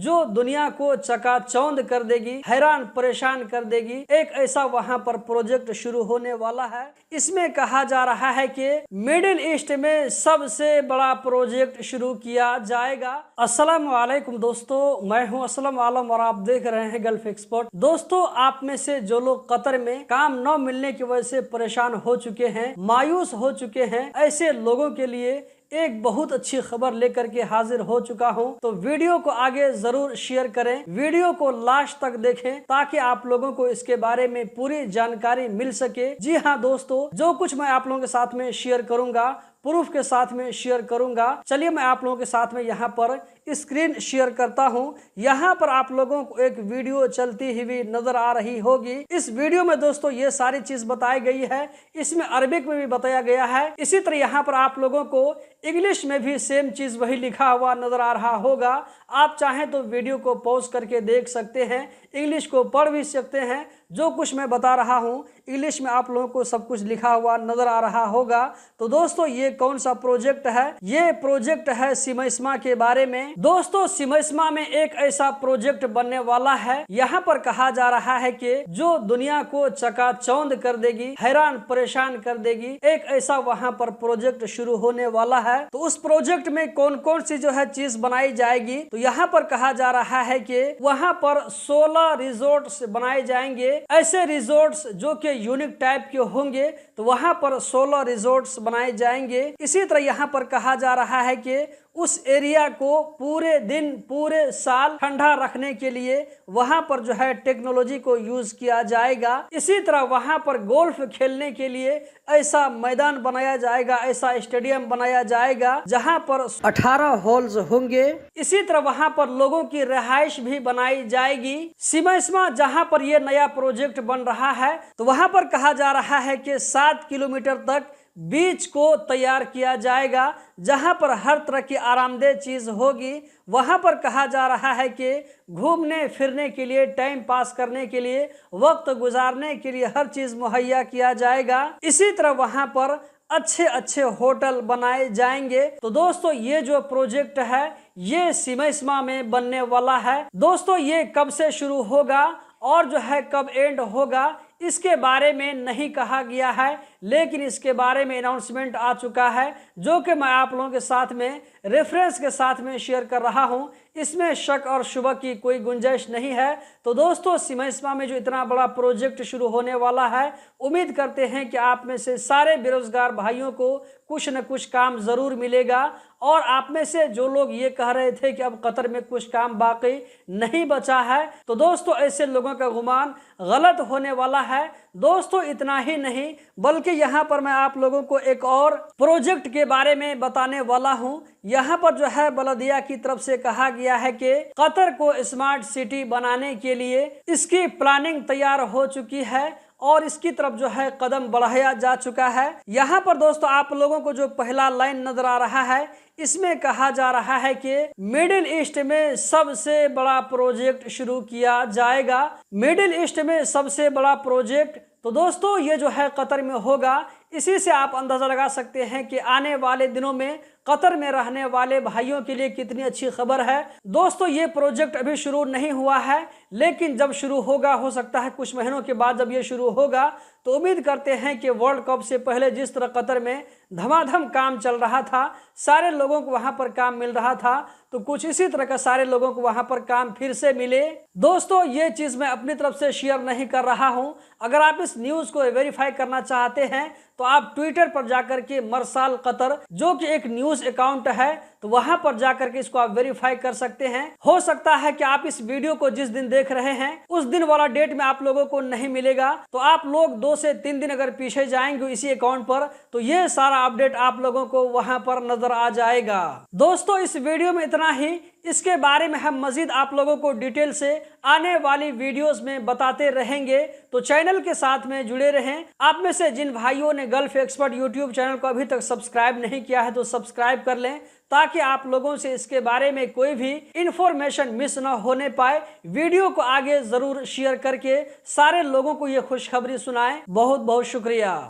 जो दुनिया को चकाचौंध कर देगी, हैरान परेशान कर देगी। एक ऐसा वहां पर प्रोजेक्ट शुरू होने वाला है। इसमें कहा जा रहा है कि मिडिल ईस्ट में सबसे बड़ा प्रोजेक्ट शुरू किया जाएगा। अस्सलाम वालेकुम दोस्तों, मैं हूं असलम आलम और आप देख रहे हैं गल्फ एक्सपर्ट। दोस्तों, आप में से जो लोग कतर में काम न मिलने की वजह से परेशान हो चुके हैं, मायूस हो चुके हैं, ऐसे लोगों के लिए एक बहुत अच्छी खबर लेकर के हाजिर हो चुका हूं। तो वीडियो को आगे जरूर शेयर करें, वीडियो को लास्ट तक देखें ताकि आप लोगों को इसके बारे में पूरी जानकारी मिल सके। जी हाँ दोस्तों, जो कुछ मैं आप लोगों के साथ में शेयर करूंगा प्रूफ के साथ में शेयर करूंगा। चलिए मैं आप लोगों के साथ में यहाँ पर स्क्रीन शेयर करता हूँ। यहाँ पर आप लोगों को एक वीडियो चलती हुई नजर आ रही होगी। इस वीडियो में दोस्तों ये सारी चीज बताई गई है, इसमें अरबिक में भी बताया गया है। इसी तरह यहाँ पर आप लोगों को इंग्लिश में भी सेम चीज वही लिखा हुआ नजर आ रहा होगा। आप चाहें तो वीडियो को पॉज करके देख सकते हैं, इंग्लिश को पढ़ भी सकते हैं। जो कुछ मैं बता रहा हूँ इंग्लिश में आप लोगों को सब कुछ लिखा हुआ नजर आ रहा होगा। तो दोस्तों ये कौन सा प्रोजेक्ट है? ये प्रोजेक्ट है सिमइस्मा के बारे में। दोस्तों सिमइस्मा में एक ऐसा प्रोजेक्ट बनने वाला है। यहाँ पर कहा जा रहा है कि जो दुनिया को चकाचौंध कर देगी, हैरान परेशान कर देगी, एक ऐसा वहाँ पर प्रोजेक्ट शुरू होने वाला है। तो उस प्रोजेक्ट में कौन कौन सी जो है चीज बनाई जाएगी? तो यहाँ पर कहा जा रहा है कि वहाँ पर 16 रिजोर्ट्स बनाए जाएंगे। ऐसे रिजोर्ट्स जो कि यूनिक टाइप के होंगे, तो वहां पर 16 रिजोर्ट्स बनाए जाएंगे। इसी तरह यहां पर कहा जा रहा है कि उस एरिया को पूरे दिन पूरे साल ठंडा रखने के लिए वहां पर जो है टेक्नोलॉजी को यूज किया जाएगा। इसी तरह वहां पर गोल्फ खेलने के लिए ऐसा मैदान बनाया जाएगा, ऐसा स्टेडियम बनाया जाएगा जहां पर 18 हॉल्स होंगे। इसी तरह वहां पर लोगों की रिहाइश भी बनाई जाएगी। सिमइस्मा जहां पर यह नया प्रोजेक्ट बन रहा है, तो वहां पर कहा जा रहा है कि 7 किलोमीटर तक बीच को तैयार किया जाएगा, जहां पर हर तरह की आरामदेह चीज होगी। वहां पर कहा जा रहा है कि घूमने फिरने के लिए, टाइम पास करने के लिए, वक्त गुजारने के लिए हर चीज मुहैया किया जाएगा। इसी तरह वहां पर अच्छे अच्छे होटल बनाए जाएंगे। तो दोस्तों ये जो प्रोजेक्ट है ये सिमइस्मा में बनने वाला है। दोस्तों ये कब से शुरू होगा और जो है कब एंड होगा इसके बारे में नहीं कहा गया है, लेकिन इसके बारे में अनाउंसमेंट आ चुका है जो कि मैं आप लोगों के साथ में रेफरेंस के साथ में शेयर कर रहा हूं। इसमें शक और शुबह की कोई गुंजाइश नहीं है। तो दोस्तों सिमइस्मा में जो इतना बड़ा प्रोजेक्ट शुरू होने वाला है, उम्मीद करते हैं कि आप में से सारे बेरोजगार भाइयों को कुछ न कुछ काम जरूर मिलेगा। और आप में से जो लोग ये कह रहे थे कि अब कतर में कुछ काम बाकी नहीं बचा है, तो दोस्तों ऐसे लोगों का गुमान गलत होने वाला है। दोस्तों इतना ही नहीं बल्कि यहाँ पर मैं आप लोगों को एक और प्रोजेक्ट के बारे में बताने वाला हूँ। यहाँ पर जो है बलदिया की तरफ से कहा गया है कि कतर को स्मार्ट सिटी बनाने के लिए इसकी प्लानिंग तैयार हो चुकी है और इसकी तरफ जो है कदम बढ़ाया जा चुका है। यहाँ पर दोस्तों आप लोगों को जो पहला लाइन नजर आ रहा है, इसमें कहा जा रहा है कि मिडिल ईस्ट में सबसे बड़ा प्रोजेक्ट शुरू किया जाएगा। मिडिल ईस्ट में सबसे बड़ा प्रोजेक्ट, तो दोस्तों ये जो है कतर में होगा। इसी से आप अंदाजा लगा सकते हैं कि आने वाले दिनों में कतर में रहने वाले भाइयों के लिए कितनी अच्छी खबर है। दोस्तों ये प्रोजेक्ट अभी शुरू नहीं हुआ है, लेकिन जब शुरू होगा, हो सकता है कुछ महीनों के बाद जब ये शुरू होगा, तो उम्मीद करते हैं कि वर्ल्ड कप से पहले जिस तरह कतर में धमाधम काम चल रहा था, सारे लोगों को वहां पर काम मिल रहा था, तो कुछ इसी तरह का सारे लोगों को वहां पर काम फिर से मिले। दोस्तों ये चीज मैं अपनी तरफ से शेयर नहीं कर रहा हूं। अगर आप इस न्यूज को वेरीफाई करना चाहते हैं तो आप ट्विटर पर जाकर के मरसाल कतर जो कि एक न्यूज अकाउंट है, तो वहां पर जाकर के इसको आप वेरीफाई कर सकते हैं। हो सकता है कि आप इस वीडियो को जिस दिन देख रहे हैं उस दिन वाला डेट में आप लोगों को नहीं मिलेगा, तो आप लोग 2 से 3 दिन अगर पीछे जाएंगे इसी अकाउंट पर, तो ये सारा अपडेट आप लोगों को वहां पर नजर आ जाएगा। दोस्तों इस वीडियो में इतना ही। इसके बारे में हम मजीद आप लोगों को डिटेल से आने वाली वीडियोस में बताते रहेंगे, तो चैनल के साथ में जुड़े रहें। आप में से जिन भाइयों ने गल्फ एक्सपर्ट यूट्यूब चैनल को अभी तक सब्सक्राइब नहीं किया है तो सब्सक्राइब कर लें, ताकि आप लोगों से इसके बारे में कोई भी इंफॉर्मेशन मिस ना होने पाए। वीडियो को आगे जरूर शेयर करके सारे लोगों को ये खुशखबरी सुनाएं। बहुत बहुत शुक्रिया।